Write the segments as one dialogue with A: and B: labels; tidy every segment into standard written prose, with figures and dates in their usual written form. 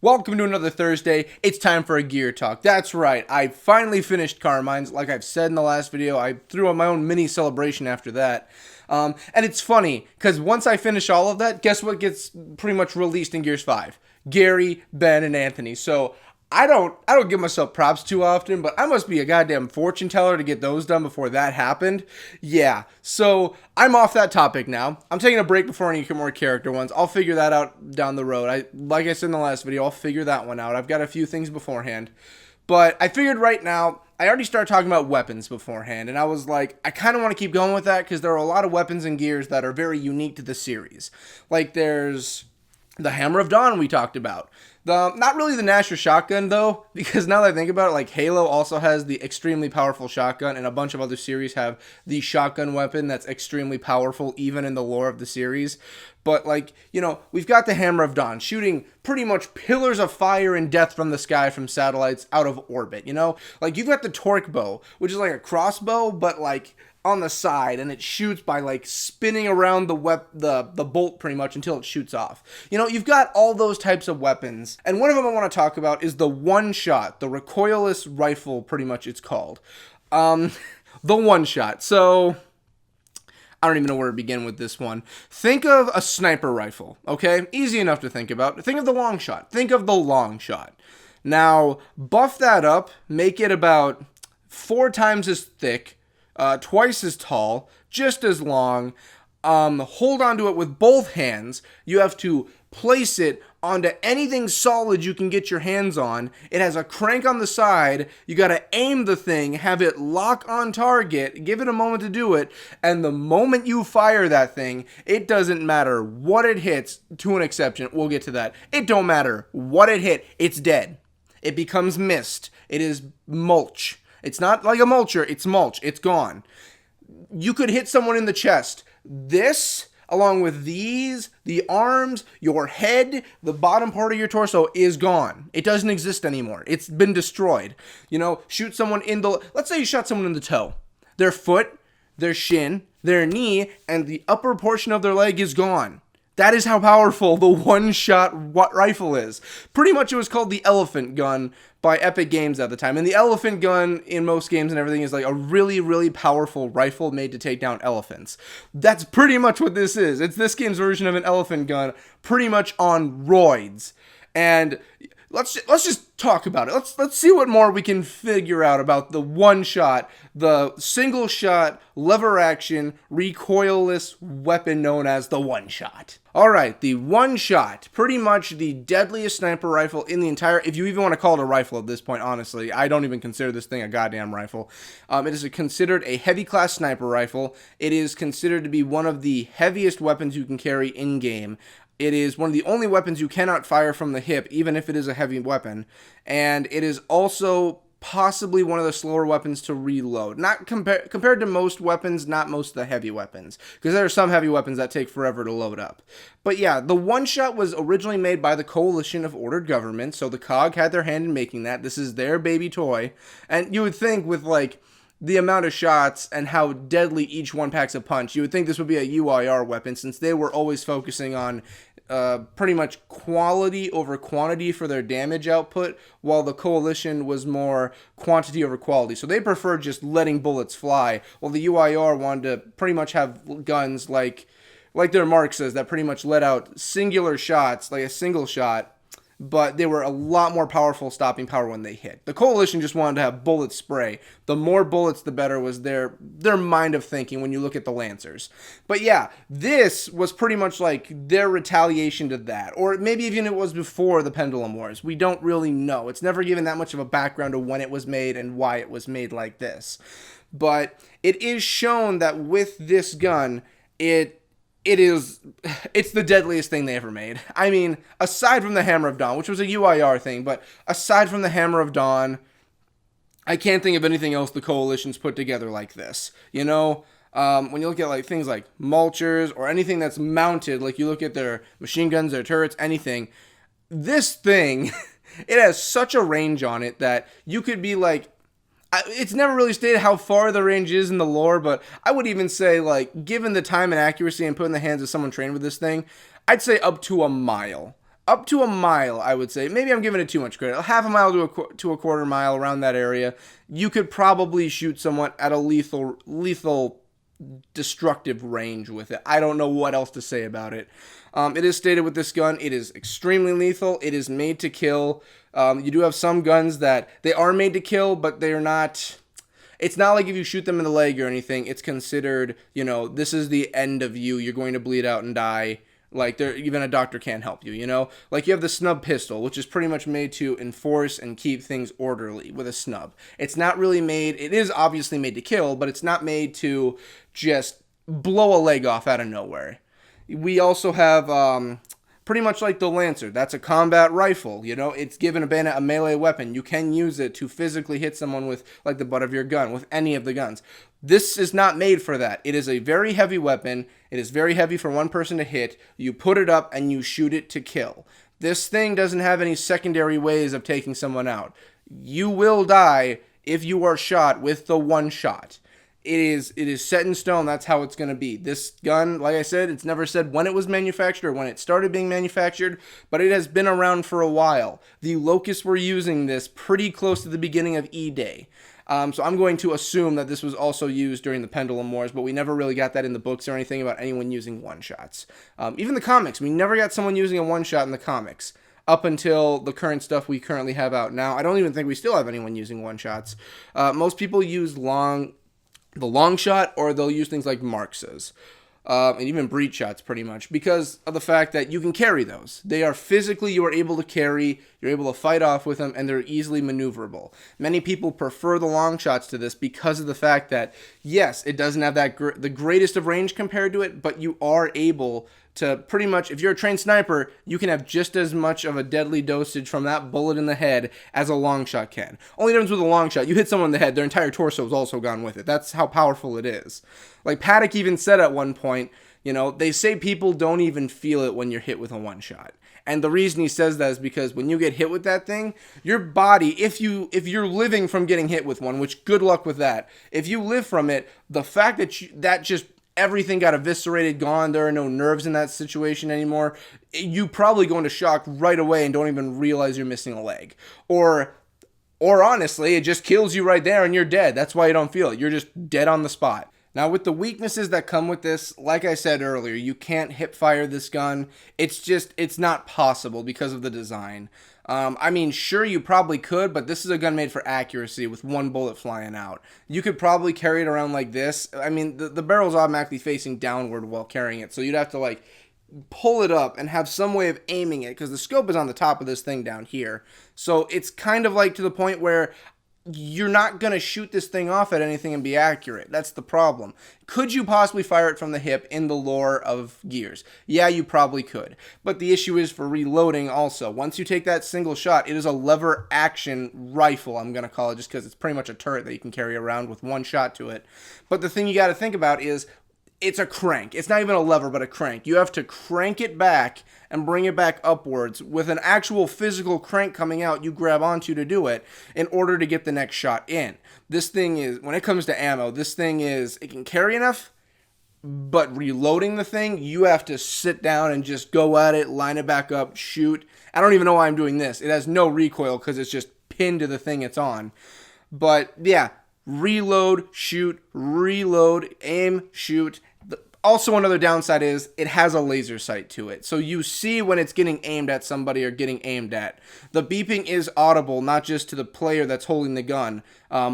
A: Welcome to another Thursday. It's time for a gear talk. That's right, I finally finished Carmine's. Like I've said in the last video, I threw on my own mini celebration after that. And it's funny, because once I finish all of that, guess what gets pretty much released in Gears 5? Gary, Ben, and Anthony. So I don't give myself props too often, but I must be a goddamn fortune teller to get those done before that happened. Yeah, so I'm off that topic now. I'm taking a break before any more character ones. I'll figure that out down the road. Like I said in the last video, I'll figure that one out. I've got a few things beforehand. But I figured right now, I already started talking about weapons beforehand, and I was like, I kind of want to keep going with that because there are a lot of weapons and gears that are very unique to the series. Like there's the Hammer of Dawn we talked about. Not really the Nasher shotgun though, because now that I think about it, like Halo also has the extremely powerful shotgun, and a bunch of other series have the shotgun weapon that's extremely powerful even in the lore of the series. But like, we've got the Hammer of Dawn shooting pretty much pillars of fire and death from the sky from satellites out of orbit, Like you've got the torque bow, which is like a crossbow, but like on the side, and it shoots by like spinning around the bolt pretty much until it shoots off. You've got all those types of weapons, and one of them I want to talk about is the one shot, the recoilless rifle, pretty much it's called. The one shot. So I don't even know where to begin with this one. Think of a sniper rifle, okay? Easy enough to think about. Think of the long shot. Think of the long shot. Now, buff that up, make it about 4 times as thick, twice as tall, just as long. Hold onto it with both hands. You have to place it onto anything solid you can get your hands on. It has a crank on the side. You got to aim the thing, have it lock on target, give it a moment to do it, and the moment you fire that thing, it doesn't matter what it hits, to an exception. We'll get to that. It don't matter what it hit. It's dead. It becomes mist. It is mulch. It's not like a mulcher, it's mulch. It's gone. You could hit someone in the chest. This, along with these, the arms, your head, the bottom part of your torso is gone. It doesn't exist anymore. It's been destroyed. Shoot someone let's say you shot someone in the toe. Their foot, their shin, their knee, and the upper portion of their leg is gone. That is how powerful the one-shot rifle is. Pretty much it was called the elephant gun by Epic Games at the time. And the elephant gun in most games and everything is like a really, really powerful rifle made to take down elephants. That's pretty much what this is. It's this game's version of an elephant gun, pretty much on roids. And let's just talk about it. Let's see what more we can figure out about the one shot, the single shot, lever action, recoilless weapon known as the one shot. Alright, the one shot, pretty much the deadliest sniper rifle in the entire, if you even want to call it a rifle at this point, honestly, I don't even consider this thing a goddamn rifle. It is considered a heavy class sniper rifle. It is considered to be one of the heaviest weapons you can carry in game. It is one of the only weapons you cannot fire from the hip, even if it is a heavy weapon. And it is also possibly one of the slower weapons to reload. Not compared to most weapons, not most of the heavy weapons. Because there are some heavy weapons that take forever to load up. But yeah, the one-shot was originally made by the Coalition of Ordered Govenment, so the COG had their hand in making that. This is their baby toy. And you would think with, like, the amount of shots and how deadly each one packs a punch, you would think this would be a UIR weapon, since they were always focusing on pretty much quality over quantity for their damage output, while the Coalition was more quantity over quality. So they preferred just letting bullets fly, while the UIR wanted to pretty much have guns like their mark says, that pretty much let out singular shots, like a single shot, but they were a lot more powerful stopping power when they hit. The Coalition just wanted to have bullet spray. The more bullets, the better was their mind of thinking when you look at the Lancers. But yeah, this was pretty much like their retaliation to that. Or maybe even it was before the Pendulum Wars. We don't really know. It's never given that much of a background to when it was made and why it was made like this. But it is shown that with this gun, it's the deadliest thing they ever made. I mean, aside from the Hammer of Dawn, which was a UIR thing, but aside from the Hammer of Dawn, I can't think of anything else the Coalition's put together like this. When you look at like things like mulchers or anything that's mounted, like you look at their machine guns, their turrets, anything, this thing, it has such a range on it that you could be like, it's never really stated how far the range is in the lore, but I would even say, like, given the time and accuracy and put in the hands of someone trained with this thing, I'd say up to a mile. Up to a mile, I would say. Maybe I'm giving it too much credit. Half a mile to a quarter mile, around that area, you could probably shoot someone at a lethal destructive range with it. I don't know what else to say about it. It is stated with this gun, it is extremely lethal. It is made to kill. You do have some guns that they are made to kill, but they're not. It's not like if you shoot them in the leg or anything, it's considered, this is the end of you. You're going to bleed out and die. Like, even a doctor can't help you, Like, you have the snub pistol, which is pretty much made to enforce and keep things orderly with a snub. It's not really made, it is obviously made to kill, but it's not made to just blow a leg off out of nowhere. We also have, pretty much like the Lancer. That's a combat rifle, It's given a melee weapon. You can use it to physically hit someone with, like, the butt of your gun, with any of the guns. This is not made for that. It is a very heavy weapon. It is very heavy for one person to hit. You put it up and you shoot it to kill. This thing doesn't have any secondary ways of taking someone out. You will die if you are shot with the one shot. It is set in stone. That's how it's going to be. This gun, like I said, it's never said when it was manufactured or when it started being manufactured, but it has been around for a while. The Locusts were using this pretty close to the beginning of E-Day. So I'm going to assume that this was also used during the Pendulum Wars, but we never really got that in the books or anything about anyone using one-shots. Even the comics, we never got someone using a one-shot in the comics up until the current stuff we currently have out now. I don't even think we still have anyone using one-shots. Most people use the long shot, or they'll use things like Marx's. And even breach shots, pretty much, because of the fact that you can carry those. They are physically, you are able to carry, you're able to fight off with them, and they're easily maneuverable. Many people prefer the long shots to this because of the fact that, yes, it doesn't have the greatest of range compared to it, but you are able to pretty much, if you're a trained sniper, you can have just as much of a deadly dosage from that bullet in the head as a long shot can. Only difference with a long shot, you hit someone in the head, their entire torso is also gone with it. That's how powerful it is. Like Paddock even said at one point, they say people don't even feel it when you're hit with a one shot. And the reason he says that is because when you get hit with that thing, your body, if you're living from getting hit with one, which good luck with that, if you live from it, the fact that just everything got eviscerated, gone, there are no nerves in that situation anymore, you probably go into shock right away and don't even realize you're missing a leg. Or honestly, it just kills you right there and you're dead. That's why you don't feel it. You're just dead on the spot. Now, with the weaknesses that come with this, like I said earlier, you can't hip fire this gun. It's not possible because of the design. Sure, you probably could, but this is a gun made for accuracy with one bullet flying out. You could probably carry it around like this. The barrel's automatically facing downward while carrying it, so you'd have to, pull it up and have some way of aiming it, because the scope is on the top of this thing down here. So it's kind of to the point where you're not going to shoot this thing off at anything and be accurate. That's the problem. Could you possibly fire it from the hip in the lore of Gears? Yeah, you probably could. But the issue is for reloading also. Once you take that single shot, it is a lever action rifle, I'm going to call it, just because it's pretty much a turret that you can carry around with one shot to it. But the thing you got to think about is it's a crank. It's not even a lever, but a crank. You have to crank it back and bring it back upwards with an actual physical crank coming out you grab onto to do it in order to get the next shot in. This thing is, when it comes to ammo, it can carry enough, but reloading the thing, you have to sit down and just go at it, line it back up, shoot. I don't even know why I'm doing this. It has no recoil because it's just pinned to the thing it's on. But yeah, reload, shoot, reload, aim, shoot. Also, another downside is it has a laser sight to it. So you see when it's getting aimed at somebody or getting aimed at. The beeping is audible, not just to the player that's holding the gun,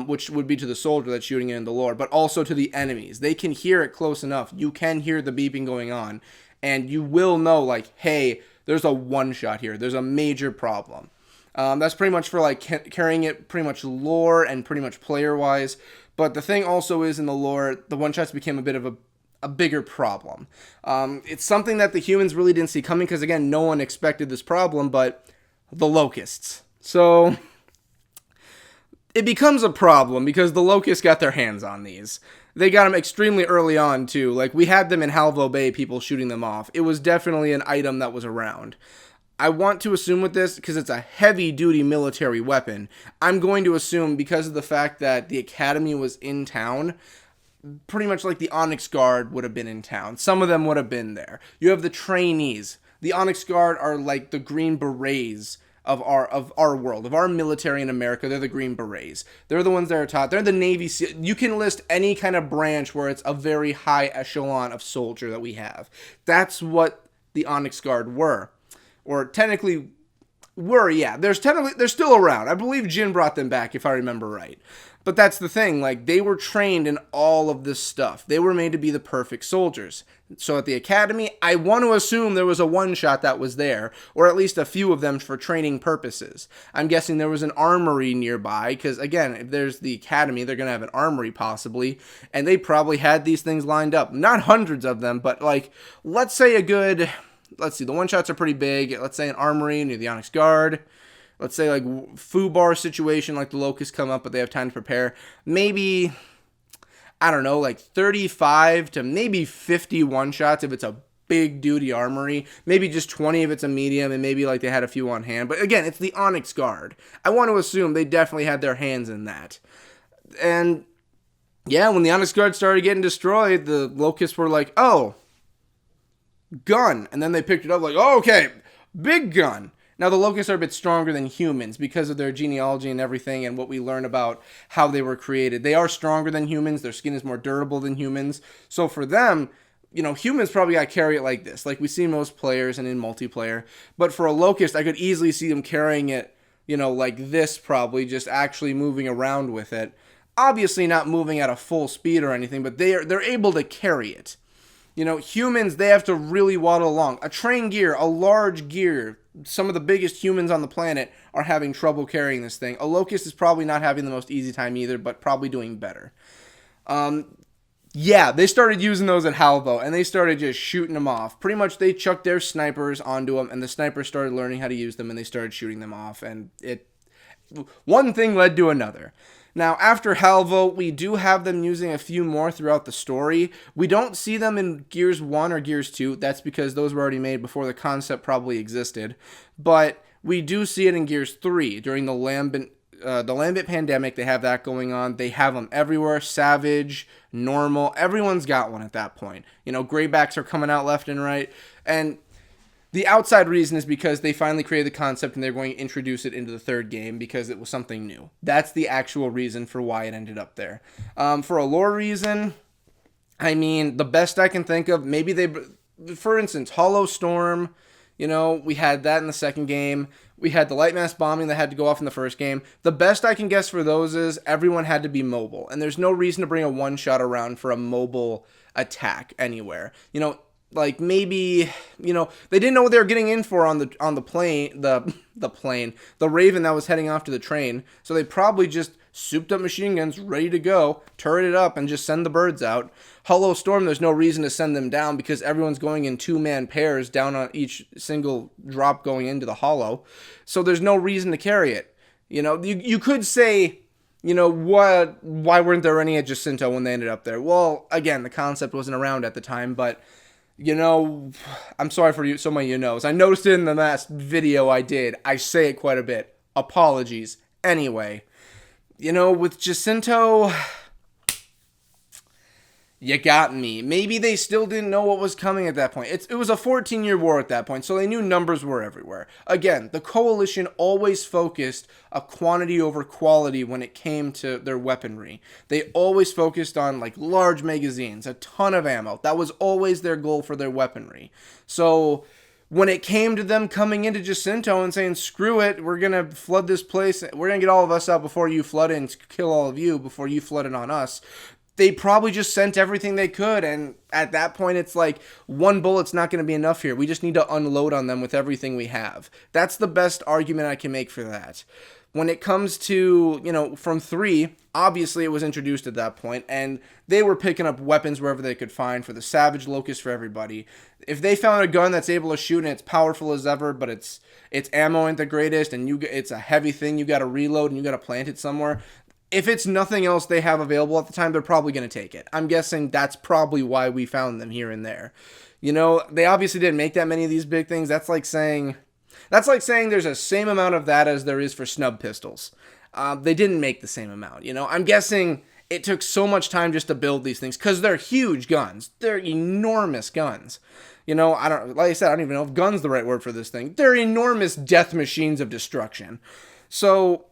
A: which would be to the soldier that's shooting it in the lore, but also to the enemies. They can hear it close enough. You can hear the beeping going on, and you will know, hey, there's a one shot here. There's a major problem. That's pretty much for carrying it pretty much lore and pretty much player-wise. But the thing also is in the lore, the one-shots became a bit of a bigger problem. It's something that the humans really didn't see coming because, again, no one expected this problem, but the Locusts. So it becomes a problem because the Locusts got their hands on these. They got them extremely early on, too. We had them in Halvo Bay, people shooting them off. It was definitely an item that was around. I want to assume with this, because it's a heavy-duty military weapon, I'm going to assume because of the fact that the Academy was in town, pretty much like the Onyx Guard would have been in town. Some of them would have been there. You have the trainees. The Onyx Guard are like the Green Berets of our world, of our military in America. They're the Green Berets. They're the ones that are taught. They're the Navy SEAL. You can list any kind of branch where it's a very high echelon of soldier that we have. That's what the Onyx Guard were. Or technically were, yeah. They're still around. I believe Jin brought them back, if I remember right. But that's the thing, like, they were trained in all of this stuff. They were made to be the perfect soldiers. So at the academy, I want to assume there was a one-shot that was there, or at least a few of them for training purposes. I'm guessing there was an armory nearby, because again, if there's the academy, they're going to have an armory possibly, and they probably had these things lined up. Not hundreds of them, but like, let's say a good, let's see, the one-shots are pretty big. Let's say an armory near the Onyx Guard. Let's say like foo-bar situation, like the Locusts come up, but they have time to prepare. Maybe, I don't know, like 35 to maybe 50 one-shots if it's a big duty armory. Maybe just 20 if it's a medium, and maybe like they had a few on hand. But again, it's the Onyx Guard. I want to assume they definitely had their hands in that. And yeah, when the Onyx Guard started getting destroyed, the Locusts were like, oh, gun. And then they picked it up like, oh, okay, big gun. Now, the Locusts are a bit stronger than humans because of their genealogy and everything and what we learn about how they were created. They are stronger than humans. Their skin is more durable than humans. So for them, you know, humans probably got to carry it like this, like we see most players and in multiplayer. But for a Locust, I could easily see them carrying it, you know, like this probably, just actually moving around with it. Obviously not moving at a full speed or anything, but they're able to carry it. You know, humans, they have to really waddle along. A train gear, a large gear, some of the biggest humans on the planet are having trouble carrying this thing. A Locust is probably not having the most easy time either, but probably doing better. Yeah, they started using those at Halvo, and they started just shooting them off. Pretty much they chucked their snipers onto them, and the snipers started learning how to use them, and they started shooting them off, and one thing led to another. Now, after Halvo, we do have them using a few more throughout the story. We don't see them in Gears 1 or Gears 2. That's because those were already made before the concept probably existed. But we do see it in Gears 3 during the Lambent pandemic. They have that going on. They have them everywhere. Savage, normal. Everyone's got one at that point. You know, graybacks are coming out left and right. And the outside reason is because they finally created the concept and they're going to introduce it into the third game because it was something new. That's the actual reason for why it ended up there. For a lore reason, I mean, the best I can think of, maybe for instance, Hollow Storm, you know, we had that in the second game. We had the light mass bombing that had to go off in the first game. The best I can guess for those is everyone had to be mobile, and there's no reason to bring a one-shot around for a mobile attack anywhere. You know, like maybe, you know, they didn't know what they were getting in for on the plane, the Raven that was heading off to the train. So they probably just souped up machine guns, ready to go, turret it up, and just send the birds out. Hollow Storm, there's no reason to send them down because everyone's going in two-man pairs down on each single drop going into the hollow. So there's no reason to carry it. You know, you could say, you know, why weren't there any at Jacinto when they ended up there? Well, again, the concept wasn't around at the time, but you know, I'm sorry for you, so many you knows. I noticed it in the last video I did. I say it quite a bit. Apologies. Anyway, you know, with Jacinto, you got me. Maybe they still didn't know what was coming at that point. It was a 14-year war at that point, so they knew numbers were everywhere. Again, the Coalition always focused a quantity over quality when it came to their weaponry. They always focused on, like, large magazines, a ton of ammo. That was always their goal for their weaponry. So when it came to them coming into Jacinto and saying, screw it, we're going to flood this place, we're going to get all of us out before you flood it and kill all of you before you flood it on us, they probably just sent everything they could, and at that point it's like, one bullet's not going to be enough here. We just need to unload on them with everything we have. That's the best argument I can make for that. When it comes to, you know, from 3, obviously it was introduced at that point, and they were picking up weapons wherever they could find for the Savage, Locust, for everybody. If they found a gun that's able to shoot and it's powerful as ever, but its ammo ain't the greatest, and it's a heavy thing, you got to reload and you got to plant it somewhere, if it's nothing else they have available at the time, they're probably going to take it. I'm guessing that's probably why we found them here and there. You know, they obviously didn't make that many of these big things. That's like saying there's the same amount of that as there is for snub pistols. They didn't make the same amount, you know. I'm guessing it took so much time just to build these things because they're huge guns. They're enormous guns. You know, like I said, I don't even know if gun's the right word for this thing. They're enormous death machines of destruction. So,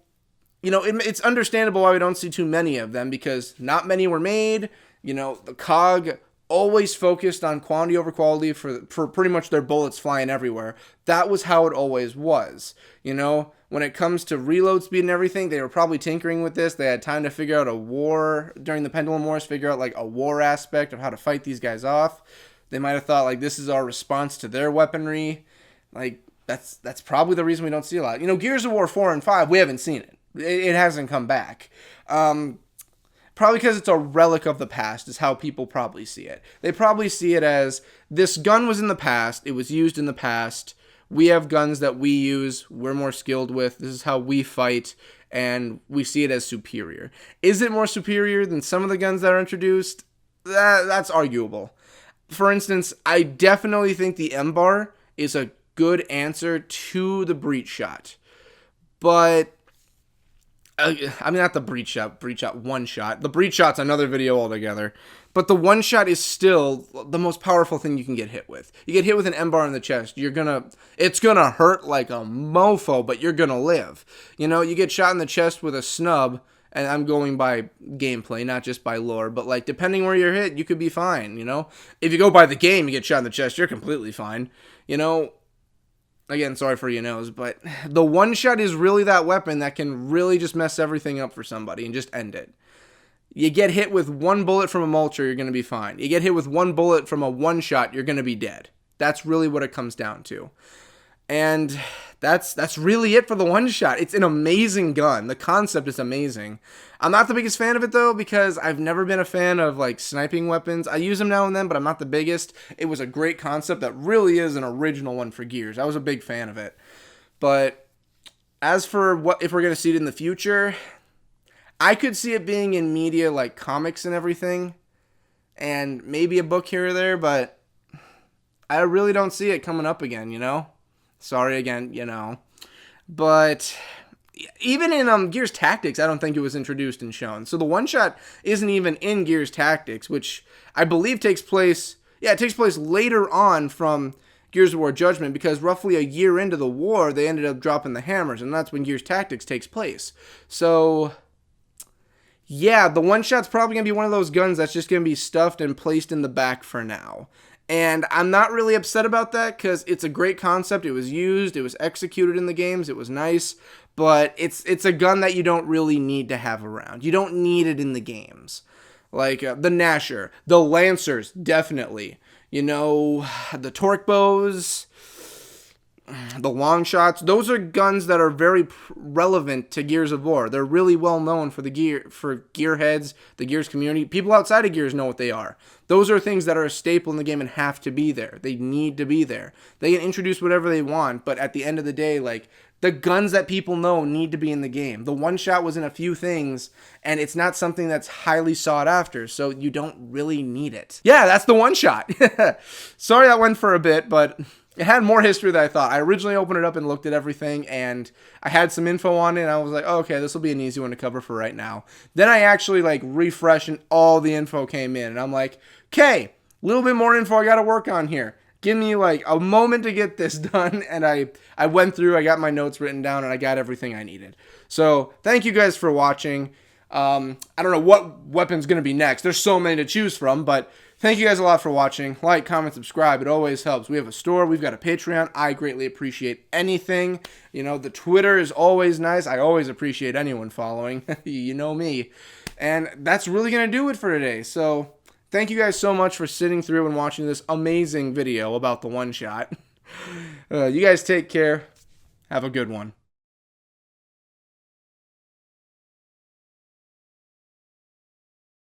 A: you know, it's understandable why we don't see too many of them, because not many were made. You know, the COG always focused on quantity over quality for pretty much their bullets flying everywhere. That was how it always was. You know, when it comes to reload speed and everything, they were probably tinkering with this. They had time to figure out a war during the Pendulum Wars, figure out like a war aspect of how to fight these guys off. They might have thought like this is our response to their weaponry. Like that's probably the reason we don't see a lot. You know, Gears of War 4 and 5, we haven't seen it. It hasn't come back. Probably because it's a relic of the past is how people probably see it. They probably see it as this gun was in the past. It was used in the past. We have guns that we use. We're more skilled with. This is how we fight. And we see it as superior. Is it more superior than some of the guns that are introduced? That's arguable. For instance, I definitely think the M-Bar is a good answer to the breach shot. But I mean, not the breach shot, one shot. The breach shot's another video altogether. But the one shot is still the most powerful thing you can get hit with. You get hit with an M-Bar in the chest, it's gonna hurt like a mofo, but you're gonna live. You know, you get shot in the chest with a snub, and I'm going by gameplay, not just by lore, but like depending where you're hit, you could be fine, you know? If you go by the game, you get shot in the chest, you're completely fine. You know, again, sorry for your nose, but the one shot is really that weapon that can really just mess everything up for somebody and just end it. You get hit with one bullet from a mulcher, you're going to be fine. You get hit with one bullet from a one shot, you're going to be dead. That's really what it comes down to. And that's really it for the one shot. It's an amazing gun. The concept is amazing. I'm not the biggest fan of it though, because I've never been a fan of like sniping weapons. I use them now and then, but I'm not the biggest. It was a great concept that really is an original one for Gears. I was a big fan of it. But as for what if we're going to see it in the future, I could see it being in media like comics and everything, and maybe a book here or there, but I really don't see it coming up again, you know? Sorry again, you know. But even in Gears Tactics, I don't think it was introduced and shown. So the one-shot isn't even in Gears Tactics, which I believe takes place later on from Gears of War Judgment, because roughly a year into the war, they ended up dropping the hammers, and that's when Gears Tactics takes place. So yeah, the one-shot's probably going to be one of those guns that's just going to be stuffed and placed in the back for now. And I'm not really upset about that, because it's a great concept. It was used, it was executed in the games, it was nice, but it's a gun that you don't really need to have around. You don't need it in the games. Like the Gnasher, the Lancers, definitely. You know, the torque bows, the long shots, those are guns that are very relevant to Gears of War. They're really well known for gearheads, the Gears community. People outside of Gears know what they are. Those are things that are a staple in the game and have to be there. They need to be there. They can introduce whatever they want, but at the end of the day, like, the guns that people know need to be in the game. The one shot was in a few things, and it's not something that's highly sought after, so you don't really need it. Yeah, that's the one shot. Sorry that went for a bit, but it had more history than I thought. I originally opened it up and looked at everything, and I had some info on it, and I was like, oh, okay, this will be an easy one to cover for right now. Then I actually like refreshed, and all the info came in, and I'm like, okay, a little bit more info I got to work on here. Give me like a moment to get this done, and I went through, I got my notes written down, and I got everything I needed. So thank you guys for watching. I don't know what weapon's going to be next. There's so many to choose from, but thank you guys a lot for watching. Like, comment, subscribe. It always helps. We have a store. We've got a Patreon. I greatly appreciate anything. You know, the Twitter is always nice. I always appreciate anyone following. You know me. And that's really going to do it for today. So thank you guys so much for sitting through and watching this amazing video about the one shot. You guys take care. Have a good one.